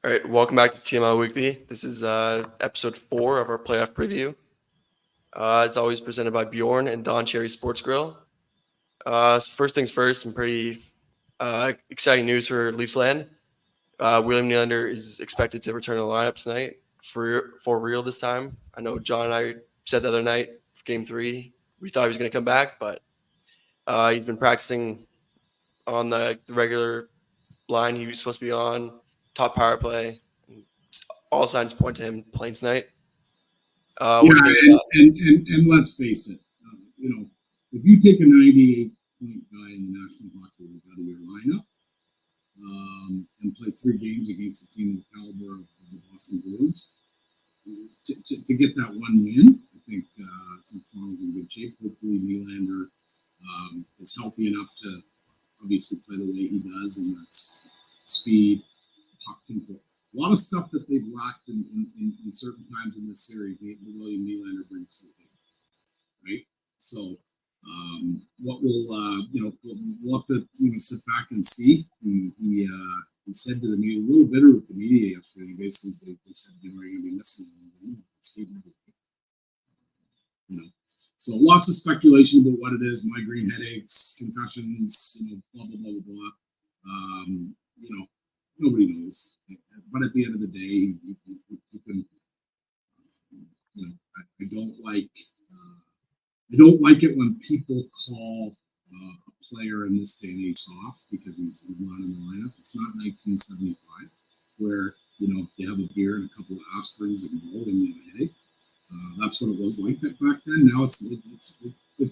All right, welcome back to TML Weekly. This is episode 4 of our playoff preview. It's always presented by Bjorn and Don Cherry Sports Grill. So first things first, some pretty exciting news for Leafs land. William Nylander is expected to return to the lineup tonight for real this time. I know John and I said the other night for Game 3 we thought he was going to come back, but he's been practicing on the regular line he was supposed to be on, top power play. All signs point to him playing tonight. What do you think of that? And let's face it, if you take a 98-point guy in the National Hockey League out of your lineup and play 3 games against a team of the caliber of the Boston Bruins, to get that one win, I think Toronto's in good shape. Hopefully Nylander is healthy enough to obviously play the way he does, and that's speed, puck control. A lot of stuff that they've lacked in certain times in this series, William Nylander brings to the game, right? So, what we'll have to sit back and see. He said to the media, a little bitter with the media yesterday. Basically, they said you're going to be missing him. So lots of speculation about what it is: migraine headaches, concussions, blah blah blah blah blah. Nobody knows. But at the end of the day, you can. I don't like it when people call a player in this day and age soft because he's not in the lineup. It's not 1975 where you have a beer and a couple of aspirins and roll and you have a headache. That's what it was like that back then. Now it's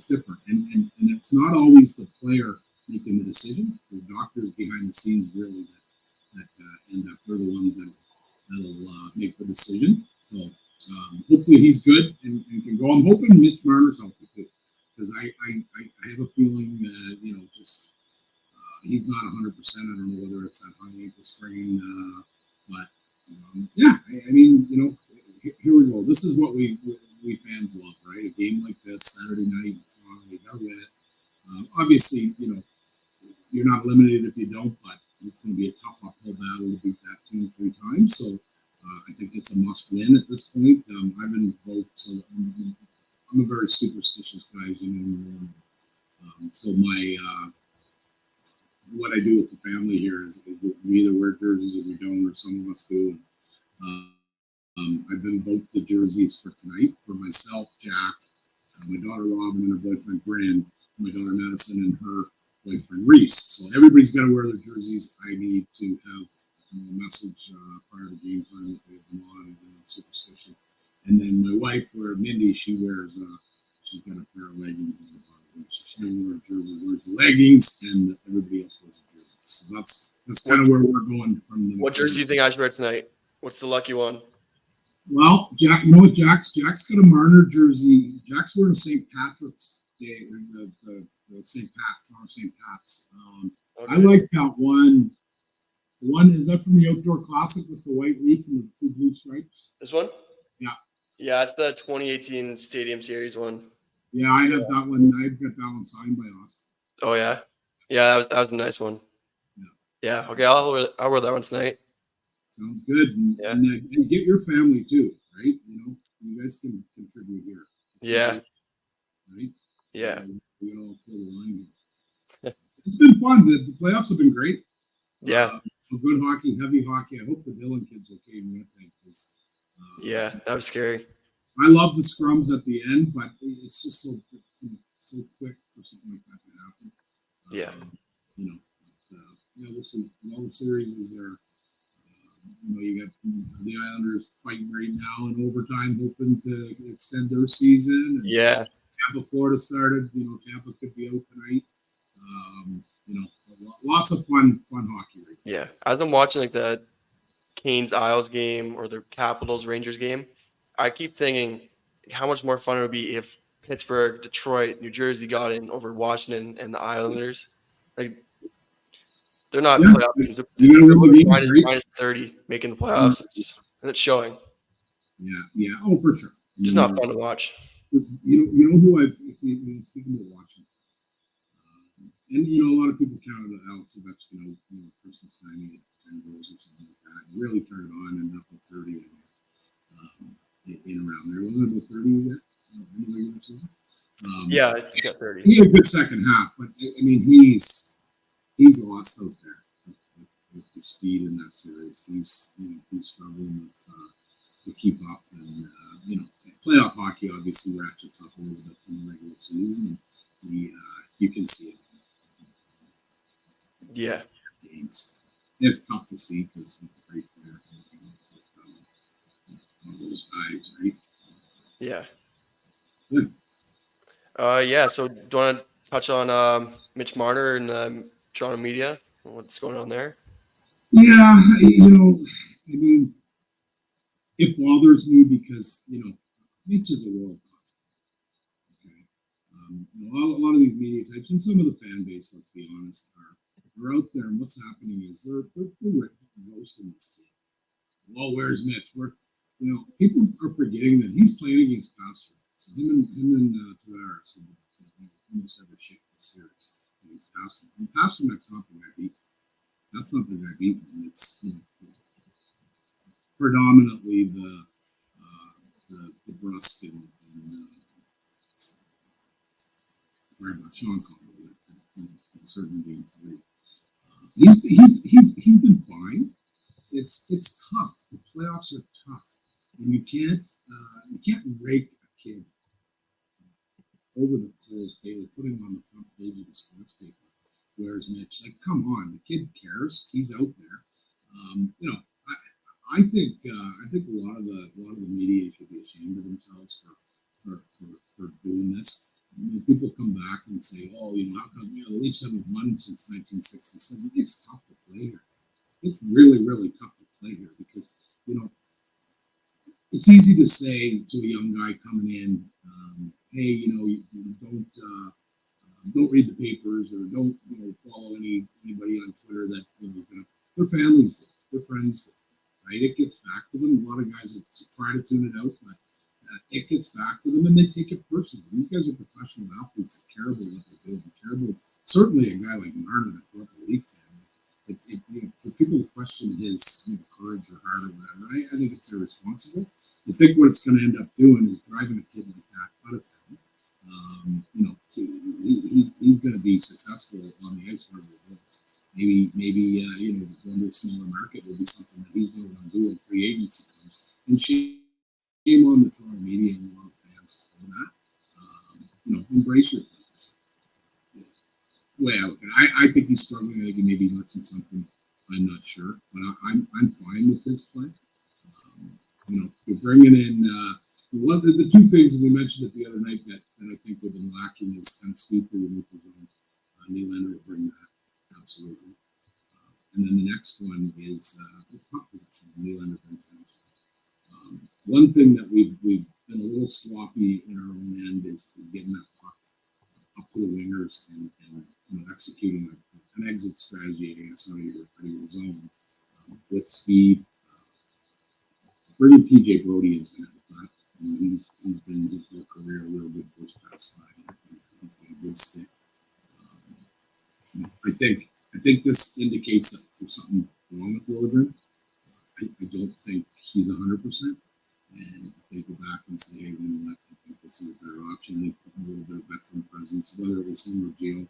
different, and it's not always the player making the decision. The doctors behind the scenes really that end up they're the ones that'll make the decision. So hopefully he's good and can go. I'm hoping Mitch Marner's healthy too, because I have a feeling that he's not 100%. I don't know whether it's that high ankle sprain, but here we go. This is what we fans love, right? A game like this Saturday night in Toronto, we gotta win it. Obviously, you're not eliminated if you don't, but it's going to be a tough uphill battle to beat that team 3 times. So I think it's a must win at this point. I've been both, so I'm a very superstitious guy, as you know. So what I do with the family here is we either wear jerseys or we don't, or some of us do. I've been both the jerseys for tonight for myself, Jack, my daughter Robin, and her boyfriend Brand, my daughter Madison, and her boyfriend Reese. So everybody's got to wear their jerseys. I need to have a message prior to game time that they have them on, superstition. And then my wife, Mindy, she's got a pair of leggings on the bottom. So she doesn't wear a jersey, wears the leggings, and everybody else wears the jerseys. So that's kind of where we're going from. What jersey do you think I should wear tonight? What's the lucky one? Well, Jack, you know what? Jack's got a Marner jersey. Jack's wearing a St. Patrick's Day, the Toronto St. Pat's. Okay. I like that one. The one, is that from the Outdoor Classic with the white leaf and the 2 blue stripes? This one? Yeah. Yeah, it's the 2018 Stadium Series one. Yeah, I have that one. I've got that one signed by us. Oh yeah, yeah, that was a nice one. Yeah. Okay, I'll wear that one tonight. Sounds good. And get your family too, right? You guys can contribute here. Right? Yeah. We all toe the line here. It's been fun. The playoffs have been great. Yeah. Good hockey, heavy hockey. I hope the Dillon kids okay in Winnipeg. That was scary. I love the scrums at the end, but it's just so quick for something like that to happen. We'll see. All the series is there. You got the Islanders fighting right now in overtime, hoping to extend their season. And Tampa, Florida started. Tampa could be out tonight. Lots of fun hockey right now. Yeah, as I'm watching like the Canes Isles game or the Capitals Rangers game, I keep thinking how much more fun it would be if Pittsburgh, Detroit, New Jersey got in over Washington and the Islanders. Like, they're not playoff teams. They're minus 30 making the playoffs. It's showing. Yeah. Oh, for sure. Just not fun to watch. You know who speaking of Washington, and a lot of people counted Alex Ovechkin out, Christmas time, he had 10 goals or something like that. really turned it on and up to 30 in around there. Wasn't it about 30 yet in the regular season? Yeah, he got 30. He had a good second half, but I mean, he's lost out there with the speed in that series. He's struggling with to keep up, and playoff hockey obviously ratchets up a little bit from the regular season, and you can see it. Yeah. Games. It's tough to see because he's a great player. One of those guys, right? Yeah. Good. Yeah. So do you want to touch on Mitch Marner and Toronto media? What's going on there? Yeah, I mean, it bothers me because Mitch is a world class. Okay, a lot of these media types and some of the fan base, let's be honest, are out there, and what's happening is they're roasting this kid. Well, where's Mitch? People are forgetting that he's playing against Pasternak. So him and Tavares almost ever shake the series against Pasternak. And Pasternak's not the guy beaten. That's not the guy beaten. It's predominantly the Brust and Sean Connery in certain game 3. He's been fine. It's tough. The playoffs are tough, and you can't rake a kid over the coals daily, putting him on the front page of the sports paper. Whereas Mitch, like, come on, the kid cares. He's out there. I think a lot of the media should be ashamed of themselves for doing this. People come back and say, "Oh, how come the Leafs haven't won since 1967?" It's tough to play here. It's really, really tough to play here because it's easy to say to a young guy coming in, "Hey, you don't read the papers or don't follow anybody on Twitter that their families do, their friends do." Right? It gets back to them. A lot of guys try to tune it out, but it gets back to them, and they take it personally. These guys are professional athletes that care about what they're doing. Care about certainly a guy like Marner that grew up in the Leaf family. For people to question his courage or heart or whatever, I think it's irresponsible. I think what it's going to end up doing is driving a kid like that out of town. He's going to be successful on the ice where he goes. Maybe going to a smaller market will be something that he's going to want to do when free agency comes. And shame on the Toronto media and a lot of fans for that. Embrace your players. Well, I think he's struggling. I think he may be missing something. I'm not sure, but I'm fine with his play. You're bringing in the two things that we mentioned it the other night that I think we've been lacking is kind of speed through the neutral zone. Nylander will bring that. Absolutely. And then the next one is puck possession. Nylander brings that. One thing that we've been a little sloppy in our own end is getting that puck up to the wingers and executing an exit strategy, I guess, out of your zone with speed. Bringing TJ Brodie is going to help that. He's been his whole career a real good first pass guy. He's got a good stick. I think this indicates that there's something wrong with Liljegren. I don't think he's 100%. And if they go back and say, hey, I think this is a better option, they put a little bit of veteran presence, whether it was him or Gio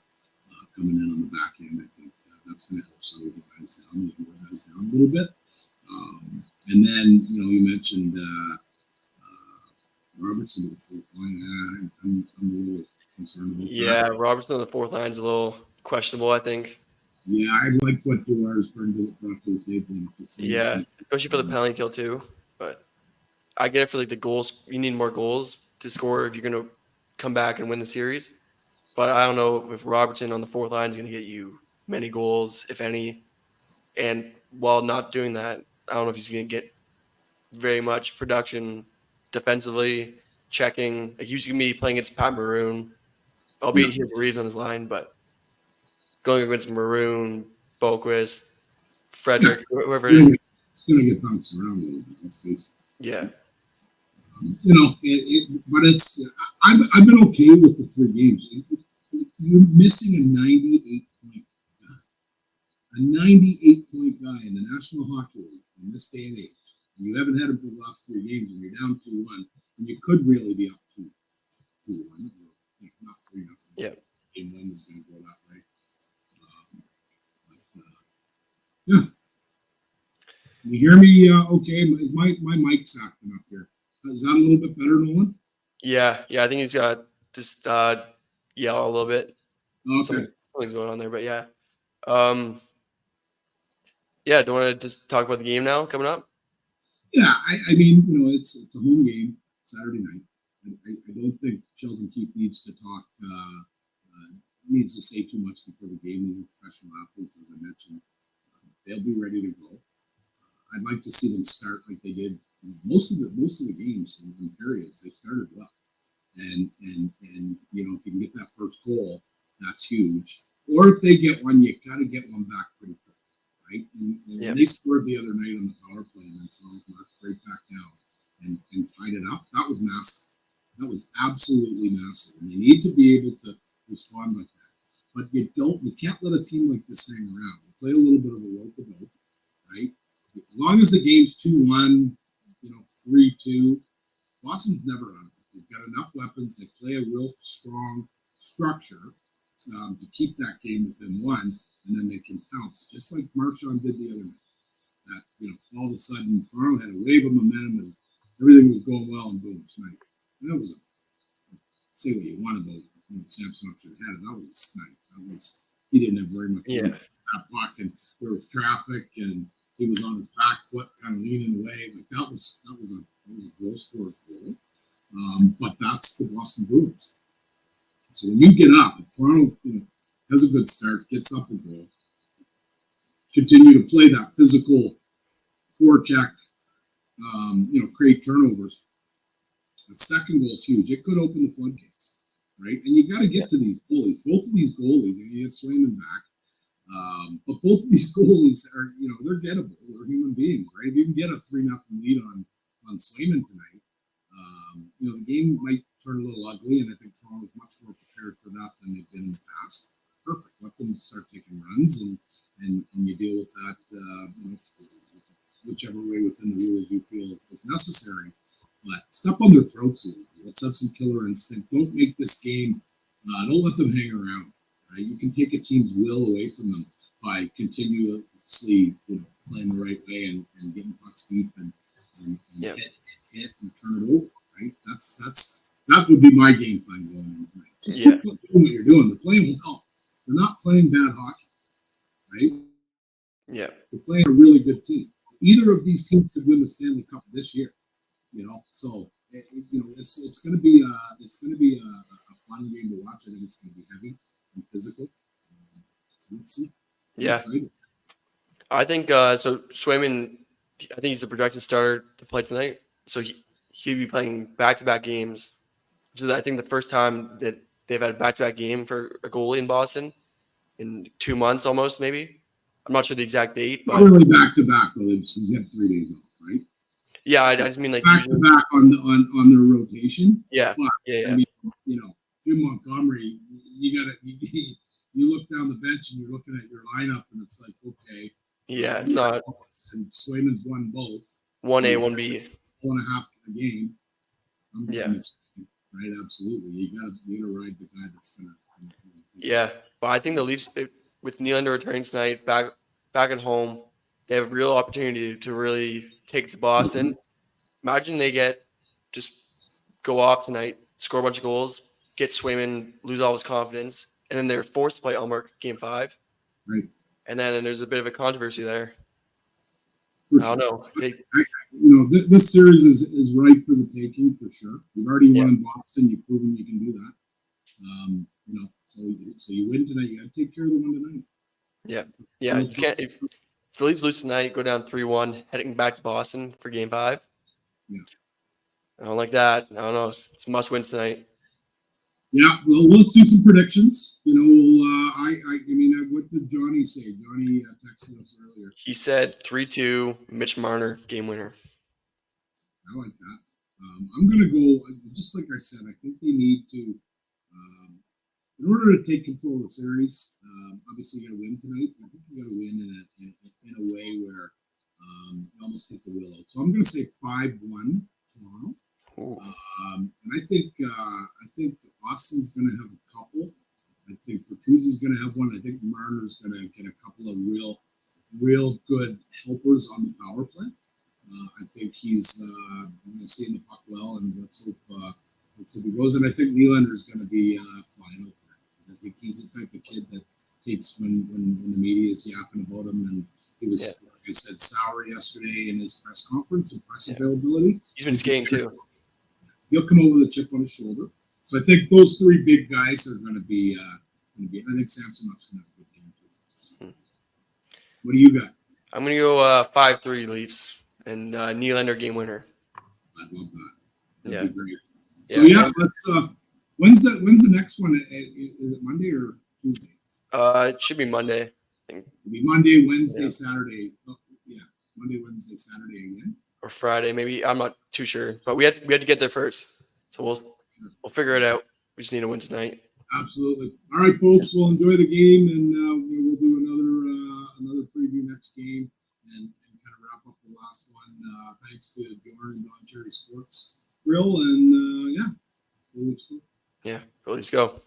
coming in on the back end, I think that's going to help slow the guys down, a little bit. And then, you mentioned Robertson to the fourth line. I'm a little concerned about that. Yeah, Robertson on the fourth line is a little questionable, I think. Yeah, I like what Dewar's brought to the table. Yeah, especially for the penalty kill too. But I get it for the goals. You need more goals to score if you're going to come back and win the series. But I don't know if Robertson on the fourth line is going to get you many goals, if any. And while not doing that, I don't know if he's going to get very much production defensively, checking. Like he's going to be playing against Pat Maroon, albeit he has Reeves on his line, but going against Maroon, Boquist, Frederick, whoever it is. It's going to get bounced around a little bit, let's face it. Yeah. But I've been okay with the 3 games. You're missing a 98-point guy. A 98-point guy in the National Hockey League in this day and age, and you haven't had him for the last 3 games, and you're down 2-1, and you could really be up 2-1, or not 3-0. Yeah. Game 1 is going to go that way. Yeah. Can you hear me? Okay. Is my mic's acting up here? Is that a little bit better, Nolan? Yeah. I think he's got just yell a little bit. Okay. Something's going on there, but yeah. Yeah. Do you want to just talk about the game now coming up? Yeah. I mean, it's a home game Saturday night. I don't think Sheldon Keefe needs to talk. Needs to say too much before the game. These are professional athletes, as I mentioned. They'll be ready to go. I'd like to see them start like they did most of the games in periods. They started well, and if you can get that first goal, that's huge. Or if they get one, you got to get one back pretty quick, right? And when they scored the other night on the power play, and then Toronto marched right back down and tied it up, that was massive. That was absolutely massive, and they need to be able to respond like that. But you can't let a team like this hang around. You play a little bit of a rope-a-dope, right? As long as the game's 2-1, 3-2, Boston's never on it. They've got enough weapons. They play a real strong structure to keep that game within 1, and then they can pounce, just like Marchand did the other night. That all of a sudden Toronto had a wave of momentum, and everything was going well, and boom, snipe. And that was say what you want about Samsonov should have had it. That was a snipe. He didn't have very much room that puck, and there was traffic, and he was on his back foot, kind of leaning away. Like that was a goal scorer's goal. But that's the Boston Bruins. So when you get up, if Toronto has a good start, gets up a goal, continue to play that physical forecheck, create turnovers. The second goal is huge. It could open the floodgates, right? And you got to get to these goalies. Both of these goalies, and you get Swayman back. But both of these goalies are, they're gettable. They're human beings, right? If you can get a 3-0 lead on Swayman tonight, the game might turn a little ugly, and I think Toronto is much more prepared for that than they've been in the past. Perfect. Let them start taking runs, and you deal with that, whichever way within the rules you feel is necessary. But step on their throats a little bit. Let's have some killer instinct. Don't make this game. Don't let them hang around. Right? You can take a team's will away from them by continuously, playing the right way and getting pucks deep and hit and turn it over. Right? That would be my game plan going in tonight. Just keep doing what you're doing. They're playing well. They're not playing bad hockey. Right? Yeah. They're playing a really good team. Either of these teams could win the Stanley Cup this year. So it's going to be a fun game to watch. I think it's going to be heavy and physical. So let's see. Yeah, I think so. Swayman, I think he's the projected starter to play tonight. So he'd be playing back-to-back games. So I think the first time that they've had a back-to-back game for a goalie in Boston in 2 months, almost maybe. I'm not sure the exact date, but not really back-to-back though. He's had 3 days off, right? Yeah, I just mean like back to back on their rotation. Yeah, but, yeah. I mean, Jim Montgomery, you look down the bench and you're looking at your lineup, and it's like, okay, it's not. And Swayman's won both. 1A, 1B. 1.5 a game. Right, absolutely. You gotta ride the guy that's gonna. Yeah, but I think the Leafs, with Nylander returning tonight, back at home, they have a real opportunity to really take to Boston. Imagine they go off tonight, score a bunch of goals, get Swayman, lose all his confidence, and then they're forced to play Elmer Game 5. Right. And then there's a bit of a controversy there. I don't know. This series is ripe for the taking for sure. You've already won in Boston. You've proven you can do that. So you win tonight. You got to take care of the one tonight. Yeah. You can't. If the Leafs lose tonight, go down 3-1, heading back to Boston for Game 5. Yeah. I don't like that. I don't know. It's must win tonight. Yeah, well, let's do some predictions. What did Johnny say? Johnny texted us earlier. He said 3-2, Mitch Marner, game winner. I like that. I'm going to go, just like I said, I think they need to, in order to take control of the series, obviously you got to win tonight. I think you got to win in a way where You almost take the wheel out. So I'm going to say 5-1 Toronto. And I think Austin's going to have a couple. I think Bertuzzi's going to have one. I think Marner's going to get a couple of real good helpers on the power play. I think he's seeing the puck well, and let's hope he goes. And I think Nylander's going to be flying out there. I think he's the type of kid that takes when the media is yapping about him, and he was, like I said, sour yesterday in his press conference and press availability. He's been skating too. He'll come over with a chip on his shoulder. So I think those three big guys are going to be. I think Samsonov's going to have a good game too. What do you got? I'm going to go 5-3 Leafs and Nylander game winner. I love that. That'd be great. So let's. When's the next one? Is it Monday or Tuesday? It should be Monday. I think. It'll be Monday, Wednesday, Saturday. Oh, yeah, Monday, Wednesday, Saturday again. Or Friday, maybe. I'm not too sure, but we had to get there first, so we'll figure it out. We just need to win tonight. Absolutely. All right, folks. We'll enjoy the game, and we'll do another preview next game, and kind of wrap up the last one. Thanks to Bjorn and Don Cherry Sports Grill, and Leafs go. Yeah, Leafs go.